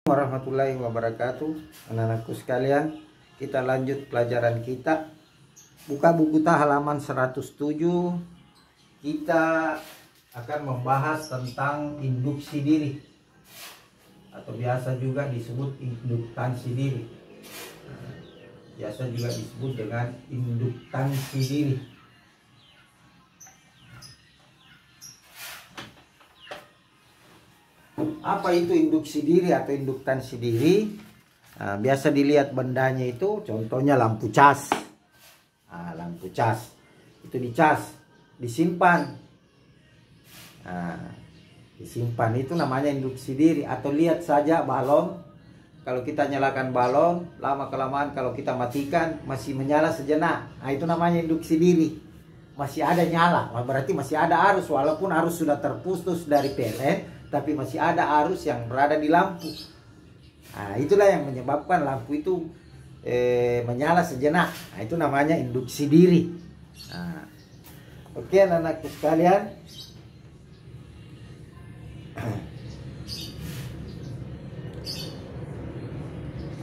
Warahmatullahi wabarakatuh. Anak-anakku sekalian, kita lanjut pelajaran kita. Buka buku halaman 107. Kita akan membahas tentang induksi diri, atau biasa juga disebut induktansi diri. Biasa juga disebut dengan induktansi diri. Apa itu induksi diri atau induktansi diri? Biasa dilihat bendanya itu, contohnya lampu cas. Lampu cas itu dicas, disimpan. Disimpan itu namanya induksi diri. Atau lihat saja balon. Kalau kita nyalakan balon, lama kelamaan kalau kita matikan masih menyala sejenak. Itu namanya induksi diri. Masih ada nyala, berarti masih ada arus, walaupun arus sudah terputus dari PLN. Tapi masih ada arus yang berada di lampu. Itulah yang menyebabkan lampu itu menyala sejenak. Itu namanya induksi diri. Oke, anak-anakku sekalian.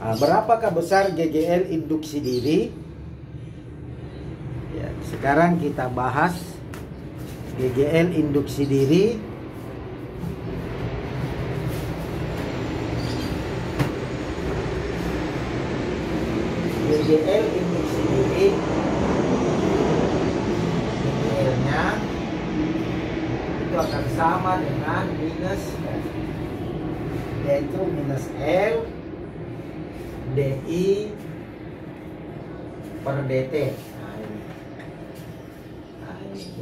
Berapakah besar GGL induksi diri? Ya, sekarang kita bahas GGL induksi diri. GGL induksi diri, GGL-nya itu akan sama dengan minus, yaitu minus L DI per DT.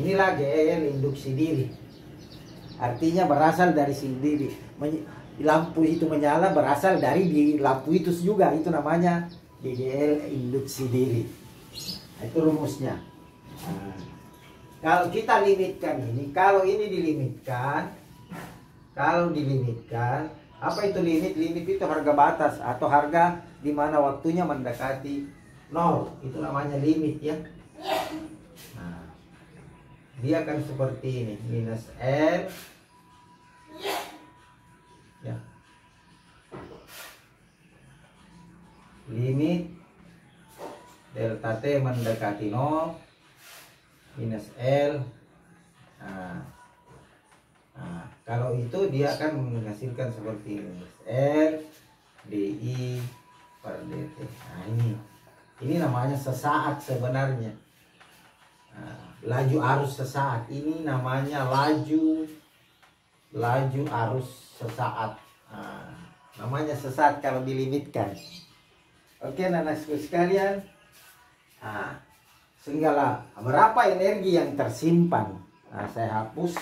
Inilah GGL induksi diri. Artinya berasal dari sendiri. Lampu itu menyala berasal dari di lampu itu juga. Itu namanya GGL induksi diri. Itu rumusnya. Kalau kita limitkan ini, kalau ini dilimitkan, apa itu limit? Limit itu harga batas atau harga di mana waktunya mendekati 0. Itu namanya limit, ya. Dia akan seperti ini, minus L, ya. Limit delta T mendekati 0 minus L. Kalau itu dia akan menghasilkan seperti ini, L DI per DT. Ini namanya sesaat sebenarnya. Laju arus sesaat ini namanya laju arus sesaat. Namanya sesaat kalau dilimitkan. Oke, anak-anakku sekalian. Sehinggalah berapa energi yang tersimpan? Saya hapus.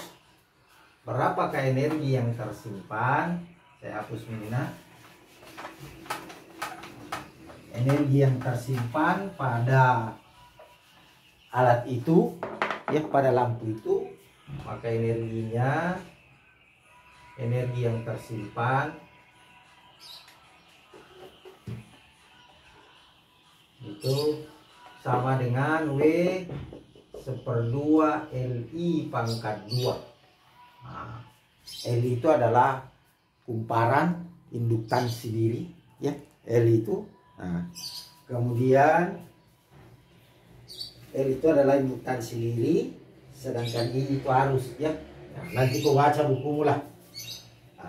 Berapakah energi yang tersimpan? Saya hapus mina. Energi yang tersimpan pada alat itu, ya, pada lampu itu, maka energinya, energi yang tersimpan itu sama dengan W 1/2 LI pangkat 2. L itu adalah kumparan induktansi diri, ya, L itu. Kemudian L itu adalah induktansi diri, sedangkan I itu arus, ya. Nanti kau baca bukumu lah.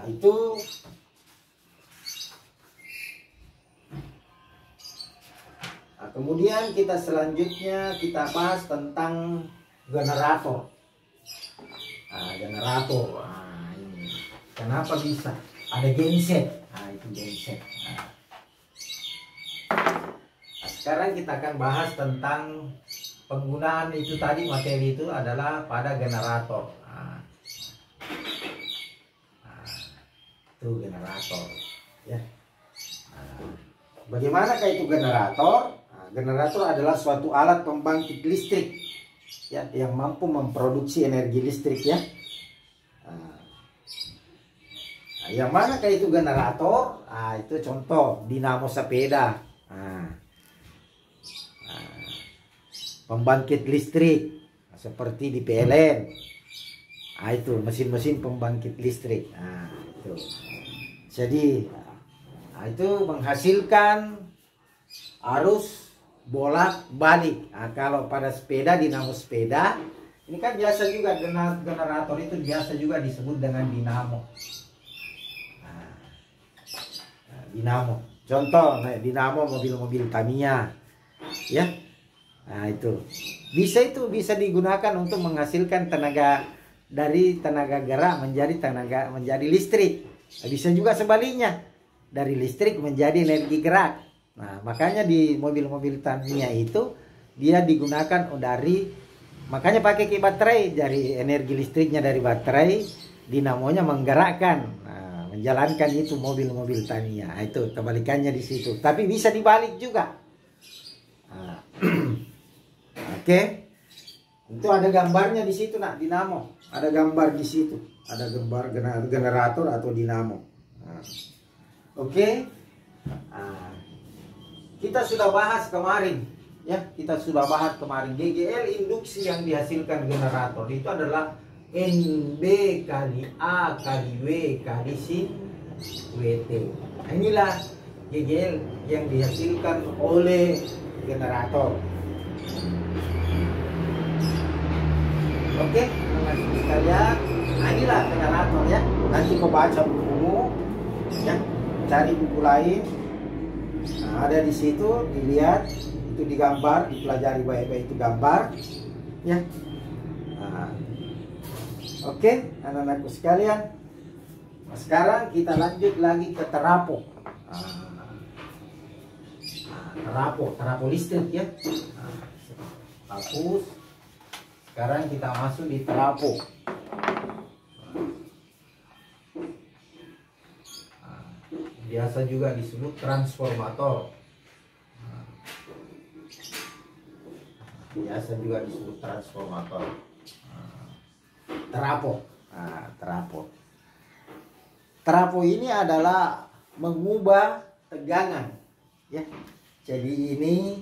Itu kemudian kita selanjutnya kita bahas tentang generator. Generator. Ini kenapa bisa ada genset? Itu genset. Sekarang kita akan bahas tentang penggunaan itu tadi, materi itu adalah pada generator. Itu generator, ya. Bagaimanakah itu generator? Generator adalah suatu alat pembangkit listrik, ya, yang mampu memproduksi energi listrik, ya. Yang manakah itu generator? Itu contoh dinamo sepeda. Pembangkit listrik seperti di PLN. Itu mesin-mesin pembangkit listrik. Itu. Jadi Nah, itu menghasilkan arus bolak-balik. Nah, kalau pada sepeda, dinamo sepeda, ini kan biasa juga generator itu biasa juga disebut dengan dinamo. Nah, dinamo. Contoh, dinamo mobil-mobil Tamiya, ya. Nah, itu bisa digunakan untuk menghasilkan tenaga dari tenaga gerak menjadi listrik. Bisa juga sebaliknya, dari listrik menjadi energi gerak. Nah, makanya di mobil-mobil Tamiya itu dia digunakan makanya pakai baterai, dari energi listriknya dari baterai, dinamonya menggerakkan, menjalankan itu mobil-mobil Tamiya. Nah, itu kebalikannya di situ. Tapi bisa dibalik juga. Nah, oke. Itu ada gambarnya di situ, nak, dinamo. Ada gambar di situ. Ada gambar generator atau dinamo. Nah, oke. Nah, kita sudah bahas kemarin, ya. Kita sudah bahas kemarin GGL induksi yang dihasilkan generator itu adalah NB kali A kali W kali sin WT. Nah, inilah GGL yang dihasilkan oleh generator. Oke, teman-teman sekalian, nah inilah generator, ya. Nanti kau baca bukumu, ya, cari buku lain. Nah, ada di situ, dilihat, itu digambar, dipelajari baik-baik itu gambar, ya. Nah, oke, anak-anakku sekalian. Nah, sekarang kita lanjut lagi ke terapo. Terapo listrik, ya. Hapus. Sekarang kita masuk di terapo. Biasa juga disebut transformator. Biasa juga disebut transformator. Terapo. Terapo. Terapo ini adalah mengubah tegangan, ya. Jadi ini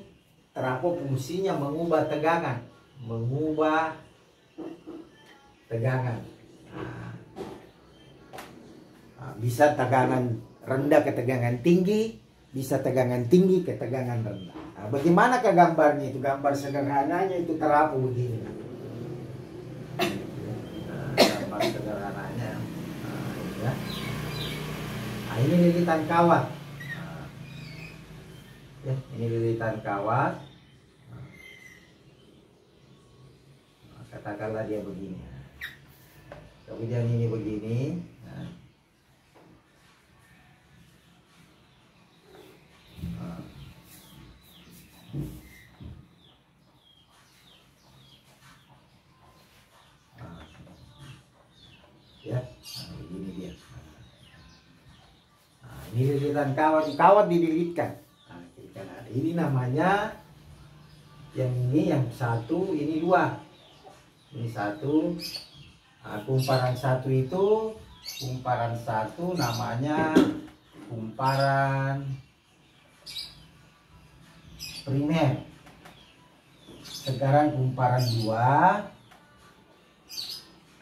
terapo fungsinya mengubah tegangan, bisa tegangan rendah ke tegangan tinggi, bisa tegangan tinggi ke tegangan rendah. Nah, bagaimana ke gambarnya itu? Gambar sederhananya itu terapo begini. Gambar sederhananya. Ya. Nah, ini lilitan kawat. Ya, ini lilitan kawat. Katakanlah dia begini. Kemudian ini begini. Ya, begini dia. Ini lilitan kawat didilitkan. Ini namanya, yang ini yang satu, ini dua. Ini satu. Kumparan satu itu, kumparan satu namanya kumparan primer. Sekarang kumparan dua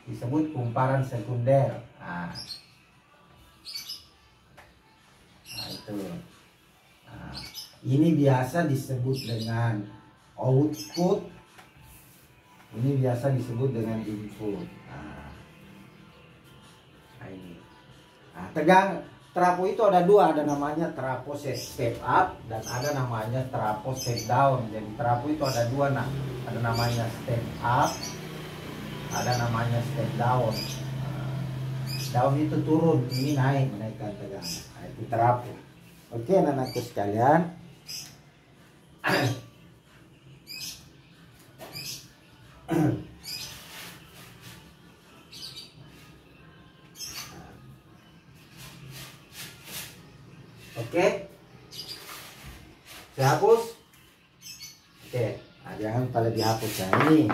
disebut kumparan sekunder. Nah, itu. Nah, ini biasa disebut dengan output. Ini biasa disebut dengan input. Nah, ini. Nah, terapo itu ada dua, ada namanya terapo step up dan ada namanya terapo step down. Jadi terapo itu ada dua, nah, ada namanya step up, ada namanya step down. Down itu turun, ini naik, menaikkan tegangan. Nah, itu terapo. Oke, anak-anakku sekalian. Oke, saya hapus. Oke, nah, jangan pada dihapus ya. Ini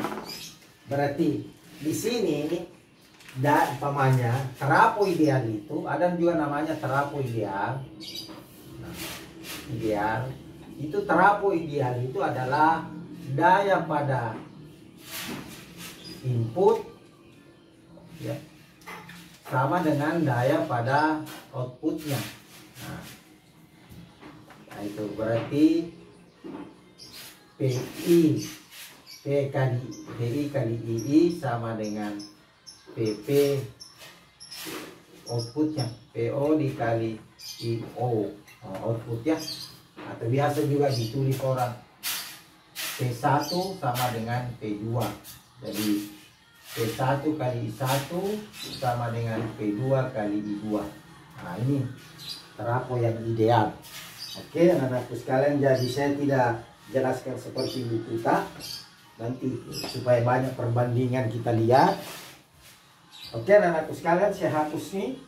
berarti di sini pamannya terapo ideal itu ada juga namanya terapo ideal. Nah, ideal itu terapo ideal itu adalah daya pada input, ya, sama dengan daya pada outputnya. Nah, itu berarti PI kali II sama dengan PP outputnya, PO dikali IO output ya, atau biasa juga ditulis orang P1 sama dengan P2. Jadi P1 kali I1 sama dengan P2 kali I2. Nah ini terapo yang ideal. Oke anak-anakku sekalian, jadi saya tidak jelaskan seperti buku tak nanti supaya banyak perbandingan kita lihat. Oke anak-anakku sekalian, saya hapus nih.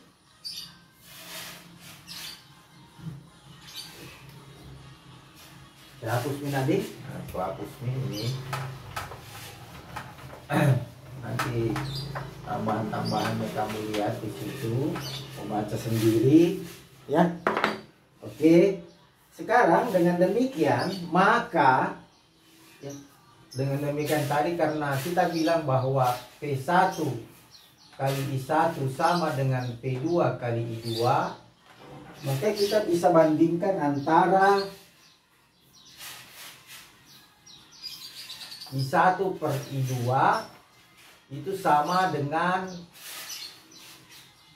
Saya hapus nih nanti. Nah, aku hapus nih ini. Nanti tambahan-tambahannya kamu lihat di situ, membaca sendiri ya. Oke. Sekarang dengan demikian maka ya, dengan demikian tadi karena kita bilang bahwa P1 kali I1 sama dengan P2 kali I2, maka kita bisa bandingkan antara I1 per I2 itu sama dengan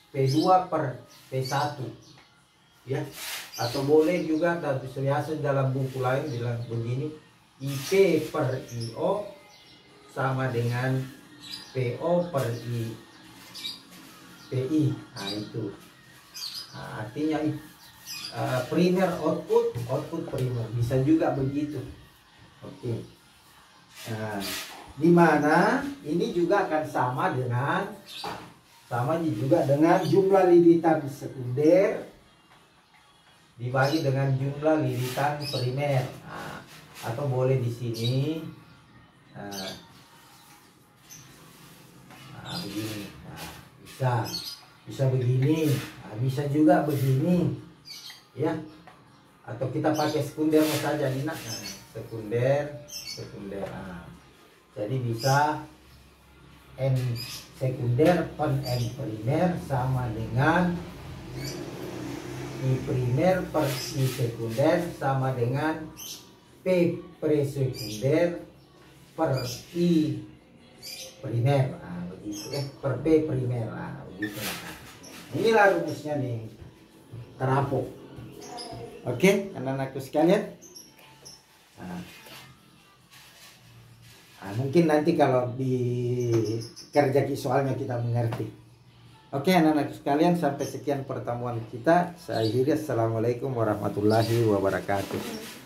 P2 per P1 ya, atau boleh juga tapi biasa dalam buku lain bilang begini, IP per IO sama dengan PO per PI. Nah itu artinya primer output primer, bisa juga begitu. Oke. Nah, dimana ini juga akan sama juga dengan jumlah lilitan sekunder dibagi dengan jumlah lilitan primer. Nah, atau boleh di sini begini. Nah, bisa begini. Nah, bisa juga begini. Ya. Atau kita pakai sekunder saja nih nak. Nah, sekunder. Nah, jadi bisa N sekunder per N primer sama dengan I primer per I sekunder sama dengan P presekunder per I primer. Nah, begitu per P primer. Nah, begitu. Inilah rumusnya nih, terapo. Oke, anak-anakku sekalian. Mungkin nanti kalau di kerja soalnya kita mengerti. Oke anak-anak sekalian, sampai sekian pertemuan kita. Saya akhiri. Assalamualaikum warahmatullahi wabarakatuh.